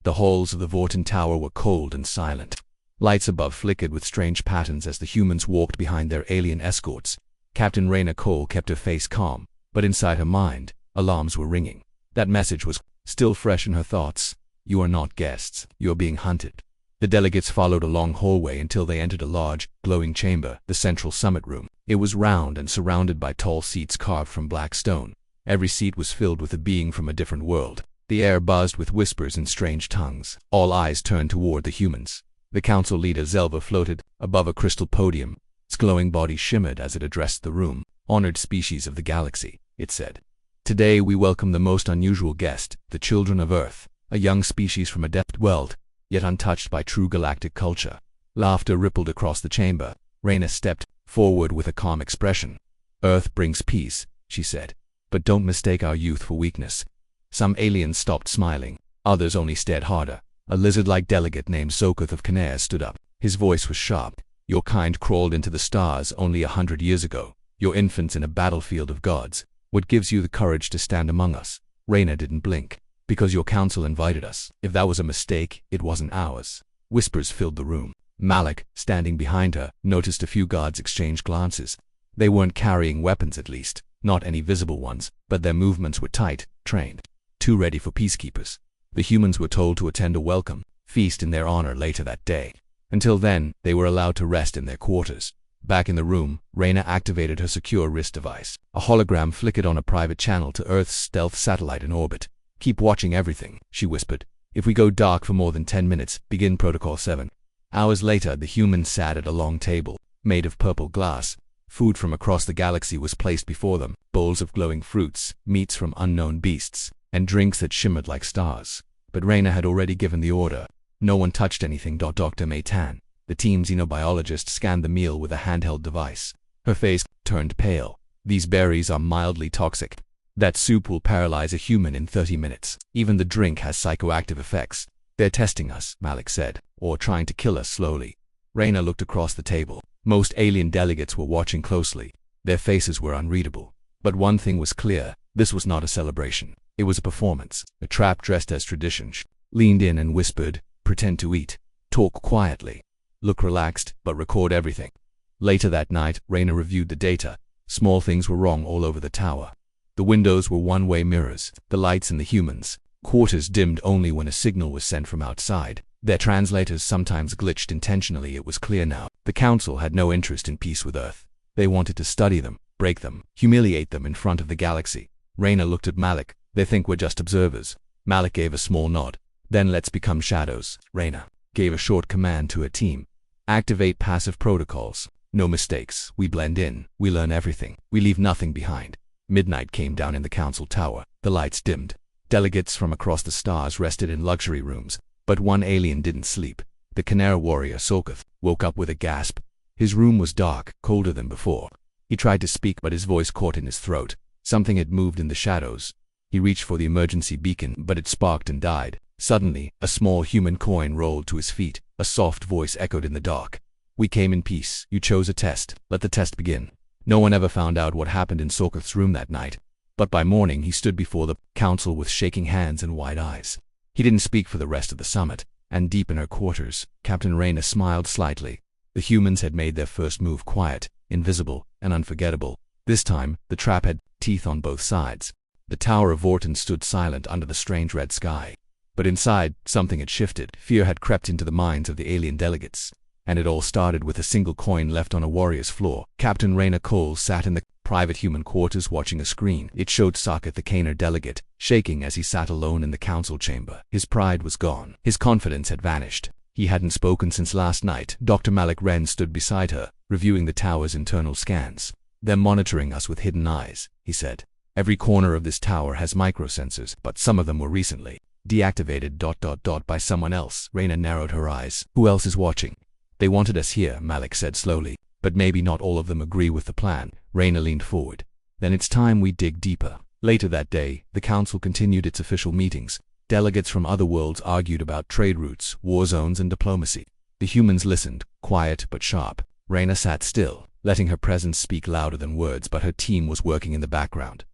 The halls of the Vorten Tower were cold and silent. Lights above flickered with strange patterns as the humans walked behind their alien escorts. Captain Raina Cole kept her face calm, but inside her mind, alarms were ringing. That message was still fresh in her thoughts. You are not guests, you are being hunted. The delegates followed a long hallway until they entered a large, glowing chamber, the central summit room. It was round and surrounded by tall seats carved from black stone. Every seat was filled with a being from a different world. The air buzzed with whispers in strange tongues. All eyes turned toward the humans. The council leader Zelva floated above a crystal podium. Its glowing body shimmered as it addressed the room. Honored species of the galaxy, it said. Today we welcome the most unusual guest, the children of Earth, a young species from a depth world, yet untouched by true galactic culture. Laughter rippled across the chamber. Raina stepped forward with a calm expression. Earth brings peace, she said, but don't mistake our youth for weakness. Some aliens stopped smiling. Others only stared harder. A lizard-like delegate named Sokoth of Kanair stood up. His voice was sharp. Your kind crawled into the stars only 100 years ago. Your infants in a battlefield of gods. What gives you the courage to stand among us? Raina didn't blink. Because your council invited us. If that was a mistake, it wasn't ours. Whispers filled the room. Malik, standing behind her, noticed a few guards exchange glances. They weren't carrying weapons at least, not any visible ones, but their movements were tight, trained. Too ready for peacekeepers. The humans were told to attend a welcome feast in their honor later that day. Until then, they were allowed to rest in their quarters. Back in the room, Raina activated her secure wrist device. A hologram flickered on a private channel to Earth's stealth satellite in orbit. Keep watching everything, she whispered. If we go dark for more than 10 minutes, begin Protocol 7. Hours later, the humans sat at a long table, made of purple glass. Food from across the galaxy was placed before them, bowls of glowing fruits, meats from unknown beasts, and drinks that shimmered like stars. But Raina had already given the order. No one touched anything. Dr. Maytan, the team xenobiologist, scanned the meal with a handheld device. Her face turned pale. These berries are mildly toxic. That soup will paralyze a human in 30 minutes. Even the drink has psychoactive effects. They're testing us, Malik said, or trying to kill us slowly. Raina looked across the table. Most alien delegates were watching closely. Their faces were unreadable. But one thing was clear. This was not a celebration. It was a performance. A trap dressed as tradition leaned in and whispered, pretend to eat. Talk quietly. Look relaxed, but record everything. Later that night, Raina reviewed the data. Small things were wrong all over the tower. The windows were one-way mirrors. The lights in the humans' quarters dimmed only when a signal was sent from outside. Their translators sometimes glitched intentionally. It was clear now. The council had no interest in peace with Earth. They wanted to study them, break them, humiliate them in front of the galaxy. Raina looked at Malik. They think we're just observers. Malik gave a small nod. Then let's become shadows. Raina gave a short command to her team. Activate passive protocols. No mistakes. We blend in. We learn everything. We leave nothing behind. Midnight came down in the council tower. The lights dimmed. Delegates from across the stars rested in luxury rooms. But one alien didn't sleep. The Kanair warrior Sokoth woke up with a gasp. His room was dark, colder than before. He tried to speak, but his voice caught in his throat. Something had moved in the shadows. He reached for the emergency beacon, but it sparked and died. Suddenly, a small human coin rolled to his feet. A soft voice echoed in the dark. We came in peace. You chose a test. Let the test begin. No one ever found out what happened in Sokoth's room that night. But by morning, he stood before the council with shaking hands and wide eyes. He didn't speak for the rest of the summit, and deep in her quarters, Captain Raina smiled slightly. The humans had made their first move quiet, invisible, and unforgettable. This time, the trap had teeth on both sides. The Tower of Vorten stood silent under the strange red sky. But inside, something had shifted. Fear had crept into the minds of the alien delegates. And it all started with a single coin left on a warrior's floor. Captain Raina Cole sat in the private human quarters watching a screen. It showed Sokoth, the Kanair delegate, shaking as he sat alone in the council chamber. His pride was gone. His confidence had vanished. He hadn't spoken since last night. Dr. Malik Wren stood beside her, reviewing the tower's internal scans. They're monitoring us with hidden eyes, he said. Every corner of this tower has microsensors, but some of them were recently deactivated ... by someone else. Raina narrowed her eyes. Who else is watching? They wanted us here, Malik said slowly. But maybe not all of them agree with the plan. Raina leaned forward. Then it's time we dig deeper. Later that day, the council continued its official meetings. Delegates from other worlds argued about trade routes, war zones, and diplomacy. The humans listened, quiet but sharp. Raina sat still, letting her presence speak louder than words, but her team was working in the background.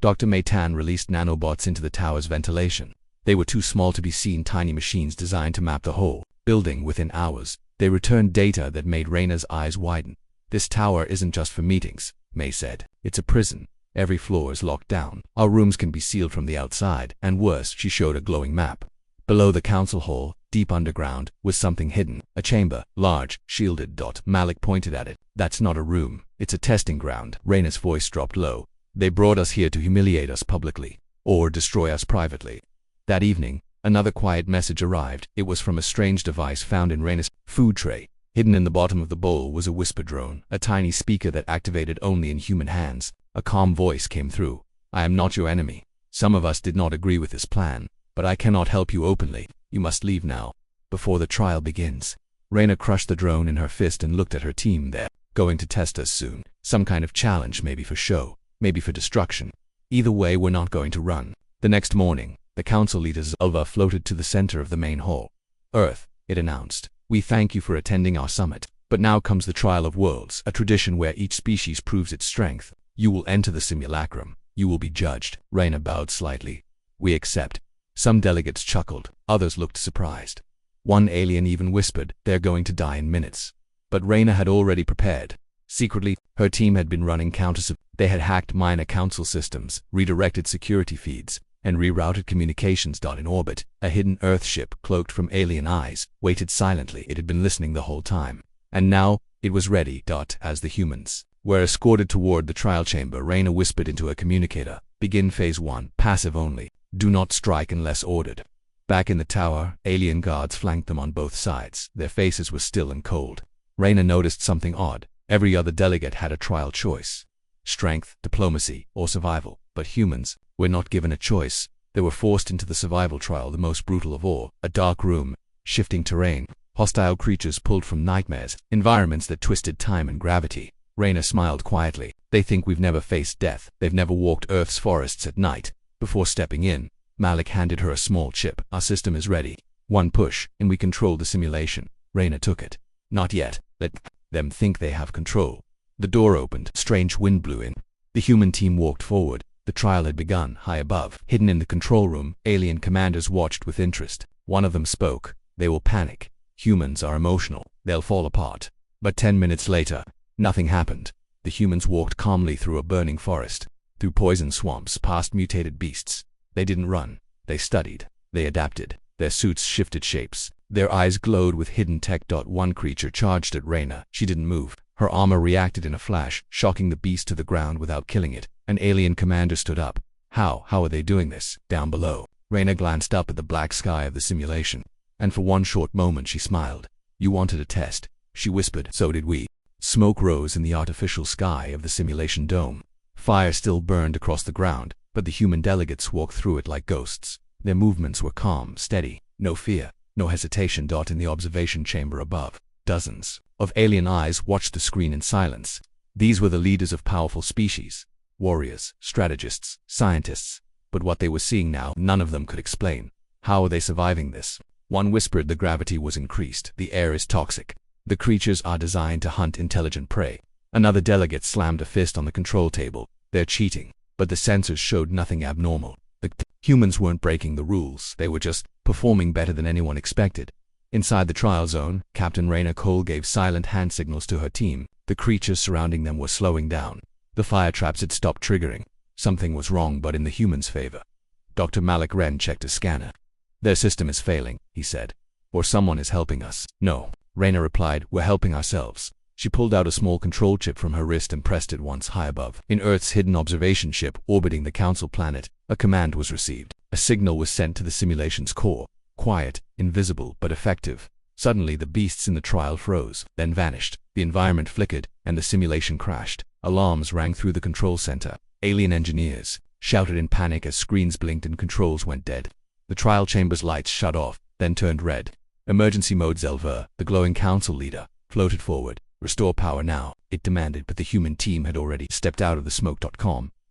Dr. Maytan released nanobots into the tower's ventilation. They were too small to be seen, tiny machines designed to map the whole building within hours. They returned data that made Raina's eyes widen. "This tower isn't just for meetings," May said. "It's a prison. Every floor is locked down. Our rooms can be sealed from the outside, and worse," she showed a glowing map. Below the council hall, deep underground, was something hidden. A chamber, large, shielded. Malik pointed at it. "That's not a room. It's a testing ground." Raina's voice dropped low. "They brought us here to humiliate us publicly, or destroy us privately." That evening, another quiet message arrived. It was from a strange device found in Raina's food tray. Hidden in the bottom of the bowl was a whisper drone, a tiny speaker that activated only in human hands. A calm voice came through. "I am not your enemy. Some of us did not agree with this plan, but I cannot help you openly. You must leave now, before the trial begins." Raina crushed the drone in her fist and looked at her team. "They're going to test us soon. Some kind of challenge, maybe for show, maybe for destruction. Either way, we're not going to run." The next morning, the council leader's Ulva floated to the center of the main hall. "Earth," it announced, "we thank you for attending our summit. But now comes the trial of worlds, a tradition where each species proves its strength. You will enter the simulacrum. You will be judged." Raina bowed slightly. "We accept." Some delegates chuckled, others looked surprised. One alien even whispered, "They're going to die in minutes." But Raina had already prepared. Secretly, her team had been running counters. They had hacked minor council systems, redirected security feeds, and rerouted communications. In orbit, a hidden Earth ship, cloaked from alien eyes, waited silently. It had been listening the whole time. And now, it was ready. As the humans were escorted toward the trial chamber, Raina whispered into a communicator, "Begin phase 1, passive only. Do not strike unless ordered." Back in the tower, alien guards flanked them on both sides. Their faces were still and cold. Raina noticed something odd. Every other delegate had a trial choice: strength, diplomacy, or survival. But humans were not given a choice. They were forced into the survival trial, the most brutal of all. A dark room, shifting terrain, hostile creatures pulled from nightmares, environments that twisted time and gravity. Raina smiled quietly. "They think we've never faced death. They've never walked Earth's forests at night." Before stepping in, Malik handed her a small chip. "Our system is ready. One push, and we control the simulation." Raina took it. "Not yet. Let them think they have control." The door opened. Strange wind blew in. The human team walked forward. The trial had begun. High above, hidden in the control room, alien commanders watched with interest. One of them spoke. "They will panic. Humans are emotional. They'll fall apart." But 10 minutes later, nothing happened. The humans walked calmly through a burning forest, through poison swamps, past mutated beasts. They didn't run. They studied. They adapted. Their suits shifted shapes. Their eyes glowed with hidden tech. One creature charged at Raina. She didn't move. Her armor reacted in a flash, shocking the beast to the ground without killing it. An alien commander stood up. How are they doing this?" Down below, Raina glanced up at the black sky of the simulation, and for one short moment she smiled. "You wanted a test," she whispered. "So did we." Smoke rose in the artificial sky of the simulation dome. Fire still burned across the ground, but the human delegates walked through it like ghosts. Their movements were calm, steady, no fear, no hesitation. In the observation chamber above, dozens of alien eyes watched the screen in silence. These were the leaders of powerful species, warriors, strategists, scientists. But what they were seeing now, none of them could explain. How are they surviving this? One whispered, "The gravity was increased. The air is toxic. The creatures are designed to hunt intelligent prey." Another delegate slammed a fist on the control table. "They're cheating." But the sensors showed nothing abnormal. The humans weren't breaking the rules. They were just performing better than anyone expected. Inside the trial zone, Captain Raina Cole gave silent hand signals to her team. The creatures surrounding them were slowing down. The fire traps had stopped triggering. Something was wrong, but in the humans' favor. Dr. Malik Wren checked a scanner. "Their system is failing," he said. "Or someone is helping us." "No," Raina replied, "we're helping ourselves." She pulled out a small control chip from her wrist and pressed it once. High above, in Earth's hidden observation ship orbiting the Council planet, a command was received. A signal was sent to the simulation's core. Quiet, invisible, but effective. Suddenly the beasts in the trial froze, then vanished. The environment flickered, and the simulation crashed. Alarms rang through the control center. Alien engineers shouted in panic as screens blinked and controls went dead. The trial chamber's lights shut off, then turned red. "Emergency mode." Zelver, the glowing council leader, floated forward. "Restore power now," it demanded, but the human team had already stepped out of the smoke.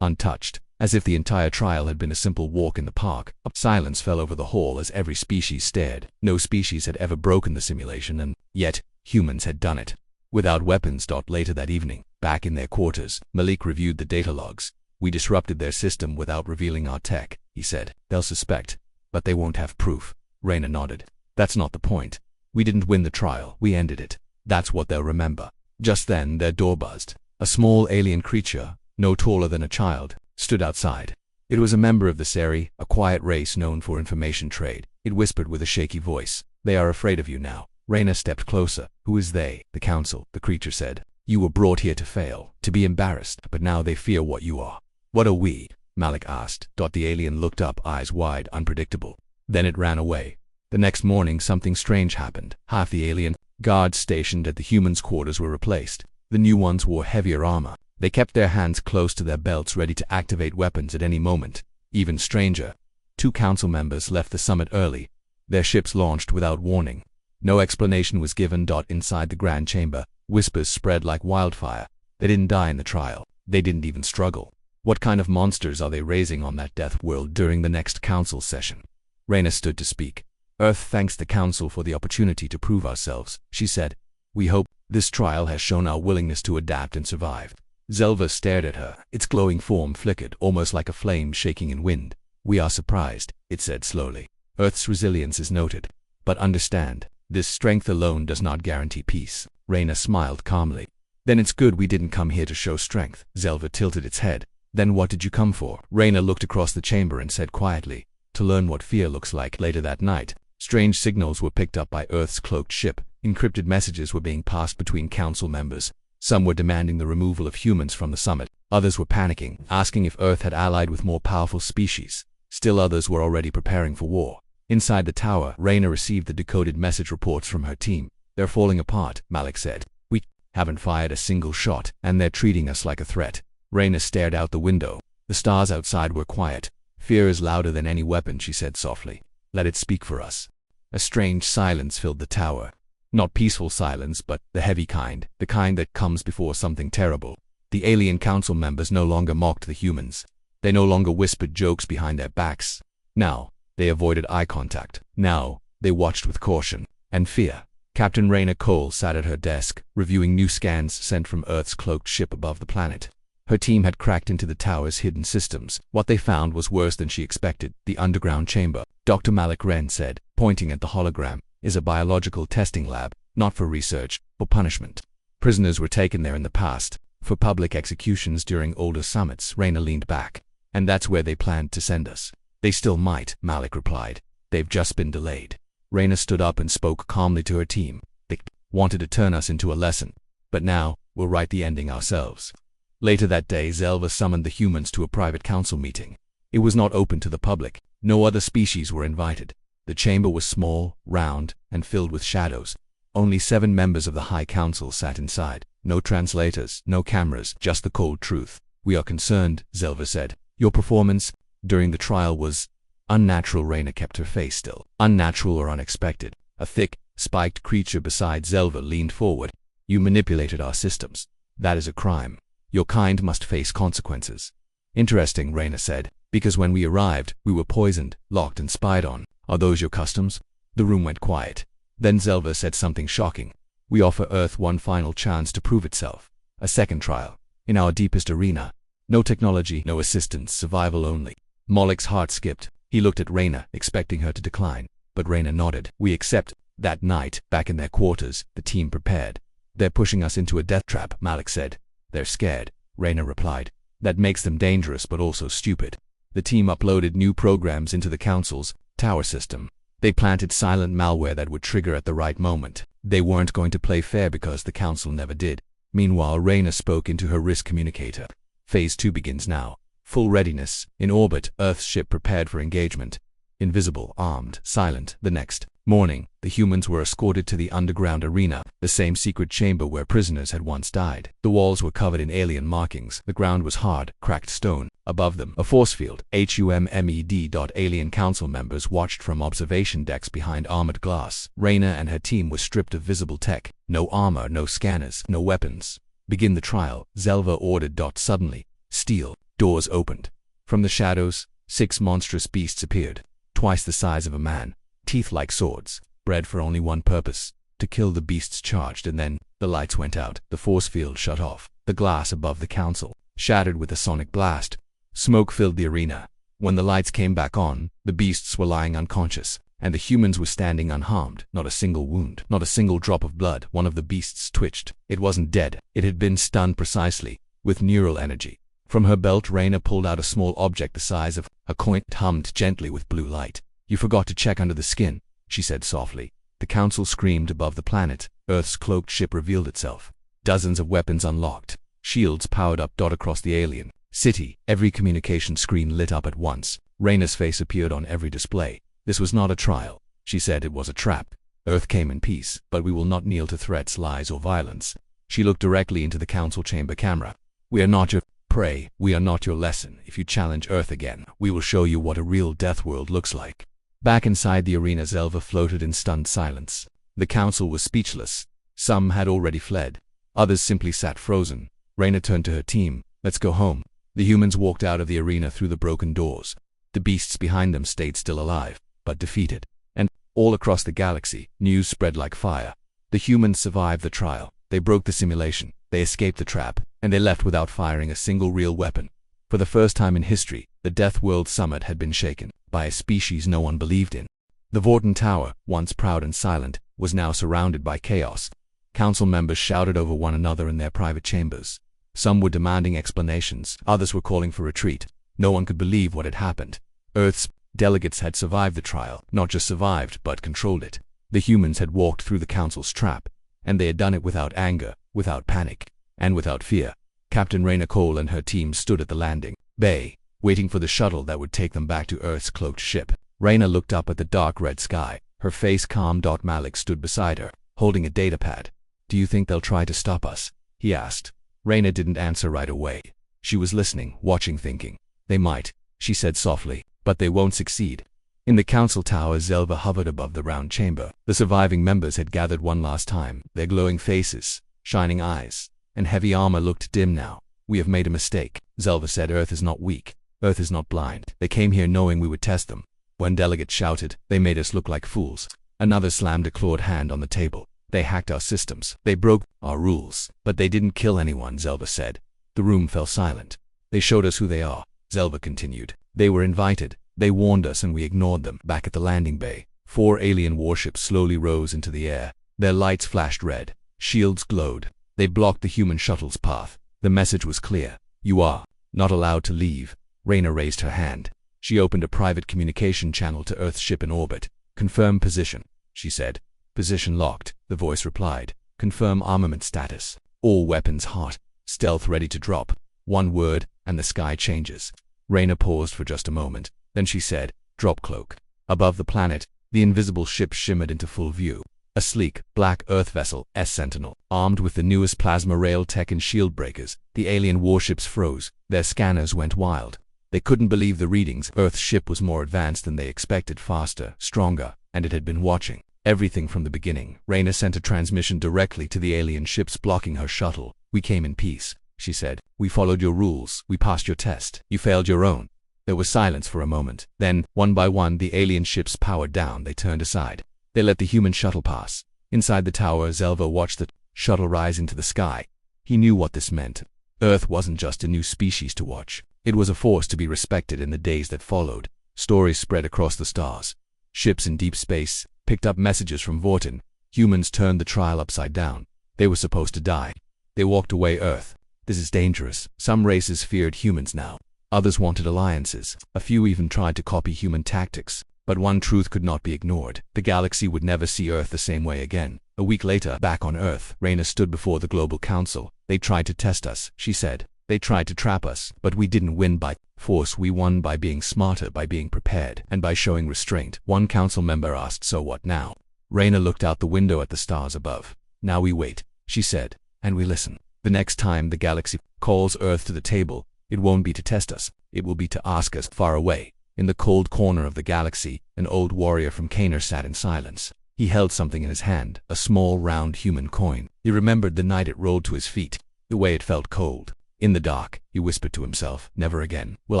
Untouched, as if the entire trial had been a simple walk in the park. Silence fell over the hall as every species stared. No species had ever broken the simulation, and yet humans had done it. Without weapons. Later that evening, back in their quarters, Malik reviewed the data logs. "We disrupted their system without revealing our tech," he said. "They'll suspect. But they won't have proof. Reyna nodded. That's not the point. We didn't win the trial, we ended it. That's what they'll remember. Just then, their door buzzed. A small alien creature, no taller than a child, stood outside. It was a member of the Seri, a quiet race known for information trade. It whispered with a shaky voice. They are afraid of you now. Reyna stepped closer. Who is they? The council, the creature said. You were brought here to fail, to be embarrassed, but now they fear what you are. What are we? Malik asked. The alien looked up, eyes wide, unpredictable. Then it ran away. The next morning, something strange happened. Half the alien guards stationed at the humans' quarters were replaced. The new ones wore heavier armor. They kept their hands close to their belts, ready to activate weapons at any moment. Even stranger, 2 council members left the summit early. Their ships launched without warning. No explanation was given. Inside the grand chamber, whispers spread like wildfire. They didn't die in the trial. They didn't even struggle. What kind of monsters are they raising on that death world during the next council session? Reyna stood to speak. Earth thanks the council for the opportunity to prove ourselves, she said. We hope this trial has shown our willingness to adapt and survive. Zelva stared at her. Its glowing form flickered, almost like a flame shaking in wind. We are surprised, it said slowly. Earth's resilience is noted. But understand, this strength alone does not guarantee peace. Reyna smiled calmly. Then it's good we didn't come here to show strength. Zelva tilted its head. Then what did you come for? Reyna looked across the chamber and said quietly, to learn what fear looks like. Later that night, strange signals were picked up by Earth's cloaked ship. Encrypted messages were being passed between council members. Some were demanding the removal of humans from the summit. Others were panicking, asking if Earth had allied with more powerful species. Still others were already preparing for war. Inside the tower, Reyna received the decoded message reports from her team. They're falling apart, Malik said. We haven't fired a single shot, and they're treating us like a threat. Reyna stared out the window. The stars outside were quiet. Fear is louder than any weapon, she said softly. Let it speak for us. A strange silence filled the tower. Not peaceful silence, but the heavy kind, the kind that comes before something terrible. The alien council members no longer mocked the humans. They no longer whispered jokes behind their backs. Now, they avoided eye contact. Now, they watched with caution and fear. Captain Reyna Cole sat at her desk, reviewing new scans sent from Earth's cloaked ship above the planet. Her team had cracked into the tower's hidden systems. What they found was worse than she expected. The underground chamber, Dr. Malik Wren said, pointing at the hologram, is a biological testing lab, not for research, for punishment. Prisoners were taken there in the past, for public executions during older summits. Reyna leaned back. And that's where they planned to send us. They still might, Malik replied. They've just been delayed. Reyna stood up and spoke calmly to her team. They wanted to turn us into a lesson. But now, we'll write the ending ourselves. Later that day, Zelva summoned the humans to a private council meeting. It was not open to the public. No other species were invited. The chamber was small, round, and filled with shadows. Only 7 members of the High Council sat inside. No translators, no cameras, just the cold truth. We are concerned, Zelva said. Your performance during the trial was unnatural. Reyna kept her face still. Unnatural or unexpected. A thick, spiked creature beside Zelva leaned forward. You manipulated our systems. That is a crime. Your kind must face consequences. Interesting, Reyna said. Because when we arrived, we were poisoned, locked and spied on. Are those your customs? The room went quiet. Then Zelva said something shocking. We offer Earth one final chance to prove itself. A second trial. In our deepest arena. No technology, no assistance, survival only. Malik's heart skipped. He looked at Reyna, expecting her to decline. But Reyna nodded. We accept. That night, back in their quarters, the team prepared. They're pushing us into a death trap, Malik said. They're scared, Reyna replied. That makes them dangerous but also stupid. The team uploaded new programs into the council's tower system. They planted silent malware that would trigger at the right moment. They weren't going to play fair because the council never did. Meanwhile, Reyna spoke into her risk communicator. Phase 2 begins now. Full readiness. In orbit, Earth's ship prepared for engagement. Invisible, armed, silent. The next morning, the humans were escorted to the underground arena, the same secret chamber where prisoners had once died. The walls were covered in alien markings. The ground was hard, cracked stone. Above them, a force field. HUMMED. Alien council members watched from observation decks behind armored glass. Reyna and her team were stripped of visible tech. No armor, no scanners, no weapons. Begin the trial, Zelva ordered. Suddenly, steel doors opened. From the shadows, 6 monstrous beasts appeared, twice the size of a man, teeth like swords, bred for only one purpose, to kill. The beasts charged, and then the lights went out. The force field shut off. The glass above the council shattered with a sonic blast. Smoke filled the arena. When the lights came back on, the beasts were lying unconscious, and the humans were standing unharmed, not a single wound, not a single drop of blood. One of the beasts twitched. It wasn't dead. It had been stunned precisely, with neural energy. From her belt, Raina pulled out a small object the size of a coin. It hummed gently with blue light. "You forgot to check under the skin," she said softly. The council screamed above the planet. Earth's cloaked ship revealed itself. Dozens of weapons unlocked. Shields powered up dot across the alien city. Every communication screen lit up at once. Raina's face appeared on every display. "This was not a trial," she said. "It was a trap. Earth came in peace, but we will not kneel to threats, lies, or violence." She looked directly into the council chamber camera. "We are not your prey. We are not your lesson. If you challenge Earth again, we will show you what a real death world looks like." Back inside the arena, Zelva floated in stunned silence. The council was speechless. Some had already fled. Others simply sat frozen. Raina turned to her team. "Let's go home." The humans walked out of the arena through the broken doors. The beasts behind them stayed still alive, but defeated. And all across the galaxy, news spread like fire. The humans survived the trial. They broke the simulation. They escaped the trap, and they left without firing a single real weapon. For the first time in history, the Death World Summit had been shaken by a species no one believed in. The Vorten Tower, once proud and silent, was now surrounded by chaos. Council members shouted over one another in their private chambers. Some were demanding explanations. Others were calling for retreat. No one could believe what had happened. Earth's delegates had survived the trial. Not just survived, but controlled it. The humans had walked through the council's trap, and they had done it without anger, without panic, and without fear. Captain Raina Cole and her team stood at the landing bay, waiting for the shuttle that would take them back to Earth's cloaked ship. Raina looked up at the dark red sky, her face calm. Malik stood beside her, holding a datapad. "Do you think they'll try to stop us?" he asked. Raina didn't answer right away. She was listening, watching, thinking. "They might," she said softly, "but they won't succeed." In the council tower, Zelva hovered above the round chamber. The surviving members had gathered one last time. Their glowing faces, shining eyes, and heavy armor looked dim now. "We have made a mistake," Zelva said. "Earth is not weak. Earth is not blind. They came here knowing we would test them." One delegate shouted, "They made us look like fools." Another slammed a clawed hand on the table. "They hacked our systems. They broke our rules. But they didn't kill anyone," Zelva said. The room fell silent. "They showed us who they are," Zelva continued. "They were invited. They warned us and we ignored them." Back at the landing bay, 4 alien warships slowly rose into the air. Their lights flashed red. Shields glowed. They blocked the human shuttle's path. The message was clear. "You are not allowed to leave." Raina raised her hand. She opened a private communication channel to Earth's ship in orbit. "Confirm position," she said. "Position locked," the voice replied. "Confirm armament status. All weapons hot. Stealth ready to drop." One word, and the sky changes. Raina paused for just a moment. Then she said, "Drop cloak." Above the planet, the invisible ship shimmered into full view. A sleek, black Earth vessel, S-Sentinel, armed with the newest plasma rail tech and shield breakers. The alien warships froze. Their scanners went wild. They couldn't believe the readings. Earth's ship was more advanced than they expected, faster, stronger, and it had been watching everything from the beginning. Raina sent a transmission directly to the alien ships blocking her shuttle. "We came in peace," she said. "We followed your rules. We passed your test. You failed your own." There was silence for a moment. Then, one by one, the alien ships powered down. They turned aside. They let the human shuttle pass. Inside the tower, Zelva watched the shuttle rise into the sky. He knew what this meant. Earth wasn't just a new species to watch. It was a force to be respected. In the days that followed, stories spread across the stars. Ships in deep space picked up messages from Vorten. Humans turned the trial upside down. They were supposed to die. They walked away. "Earth, this is dangerous." Some races feared humans now. Others wanted alliances. A few even tried to copy human tactics. But one truth could not be ignored. The galaxy would never see Earth the same way again. A week later, back on Earth, Raina stood before the Global Council. "They tried to test us," she said. "They tried to trap us, but we didn't win by force. We won by being smarter, by being prepared, and by showing restraint." One council member asked, "So what now?" Raina looked out the window at the stars above. "Now we wait," she said, "and we listen. The next time the galaxy calls Earth to the table, it won't be to test us. It will be to ask us." Far away, in the cold corner of the galaxy, an old warrior from Kaner sat in silence. He held something in his hand, a small, round human coin. He remembered the night it rolled to his feet, the way it felt cold. In the dark, he whispered to himself, "Never again will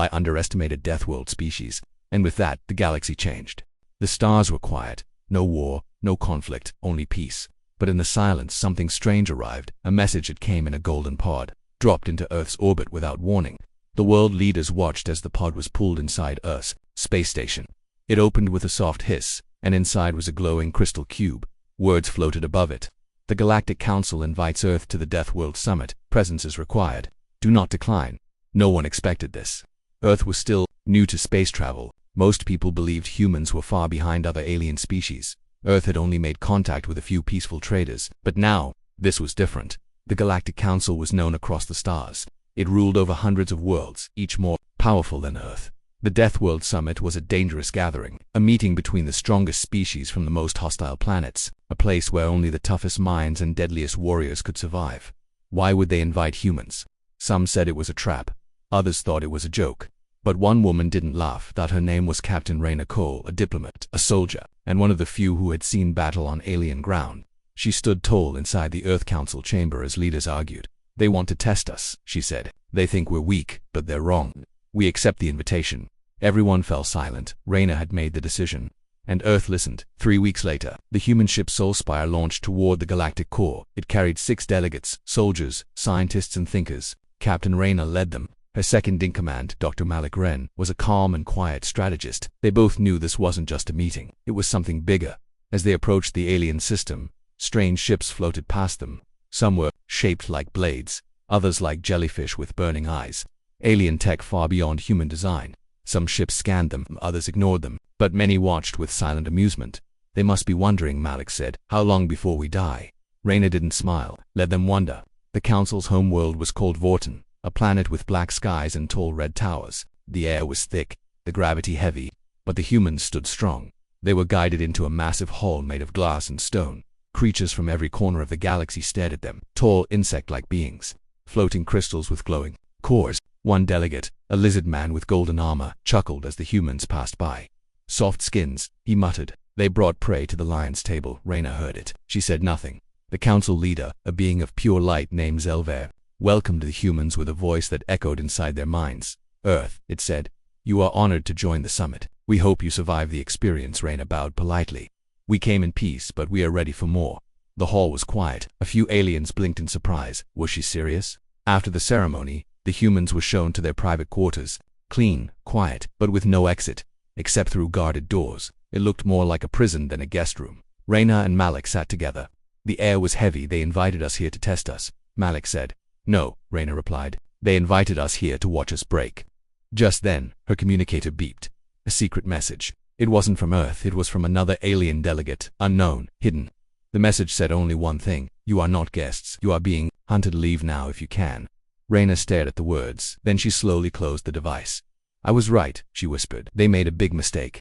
I underestimate a Death World species." And with that, the galaxy changed. The stars were quiet. No war, no conflict, only peace. But in the silence, something strange arrived. A message that came in a golden pod, dropped into Earth's orbit without warning. The world leaders watched as the pod was pulled inside Earth's space station. It opened with a soft hiss, and inside was a glowing crystal cube. Words floated above it. The Galactic Council invites Earth to the Death World Summit. Presence is required. Do not decline. No one expected this. Earth was still new to space travel. Most people believed humans were far behind other alien species. Earth had only made contact with a few peaceful traders. But now, this was different. The Galactic Council was known across the stars. It ruled over hundreds of worlds, each more powerful than Earth. The Death World Summit was a dangerous gathering, a meeting between the strongest species from the most hostile planets, a place where only the toughest minds and deadliest warriors could survive. Why would they invite humans? Some said it was a trap. Others thought it was a joke. But one woman didn't laugh. That her name was Captain Raina Cole, a diplomat, a soldier, and one of the few who had seen battle on alien ground. She stood tall inside the Earth Council chamber as leaders argued. They want to test us, she said. They think we're weak, but they're wrong. We accept the invitation. Everyone fell silent. Raina had made the decision, and Earth listened. 3 weeks later, the human ship Soulspire launched toward the galactic core. It carried 6 delegates, soldiers, scientists, and thinkers. Captain Raina led them. Her second-in-command, Dr. Malik Wren, was a calm and quiet strategist. They both knew this wasn't just a meeting. It was something bigger. As they approached the alien system, strange ships floated past them. Some were shaped like blades, others like jellyfish with burning eyes. Alien tech far beyond human design. Some ships scanned them, others ignored them, but many watched with silent amusement. They must be wondering, Malik said, how long before we die? Raina didn't smile. Let them wonder. The Council's homeworld was called Vorton, a planet with black skies and tall red towers. The air was thick, the gravity heavy, but the humans stood strong. They were guided into a massive hall made of glass and stone. Creatures from every corner of the galaxy stared at them, tall insect-like beings, floating crystals with glowing cores. One delegate, a lizard man with golden armor, chuckled as the humans passed by. Soft skins, he muttered. They brought prey to the lion's table. Raina heard it. She said nothing. The council leader, a being of pure light named Zelver, welcomed the humans with a voice that echoed inside their minds. Earth, it said, you are honored to join the summit. We hope you survive the experience. Raina bowed politely. We came in peace, but we are ready for more. The hall was quiet. A few aliens blinked in surprise. Was she serious? After the ceremony, the humans were shown to their private quarters. Clean, quiet, but with no exit, except through guarded doors. It looked more like a prison than a guest room. Raina and Malik sat together. The air was heavy. They invited us here to test us, Malik said. No, Raina replied. They invited us here to watch us break. Just then, her communicator beeped. A secret message. It wasn't from Earth. It was from another alien delegate, unknown, hidden. The message said only one thing. You are not guests. You are being hunted. Leave now if you can. Raina stared at the words. Then she slowly closed the device. I was right, she whispered. They made a big mistake.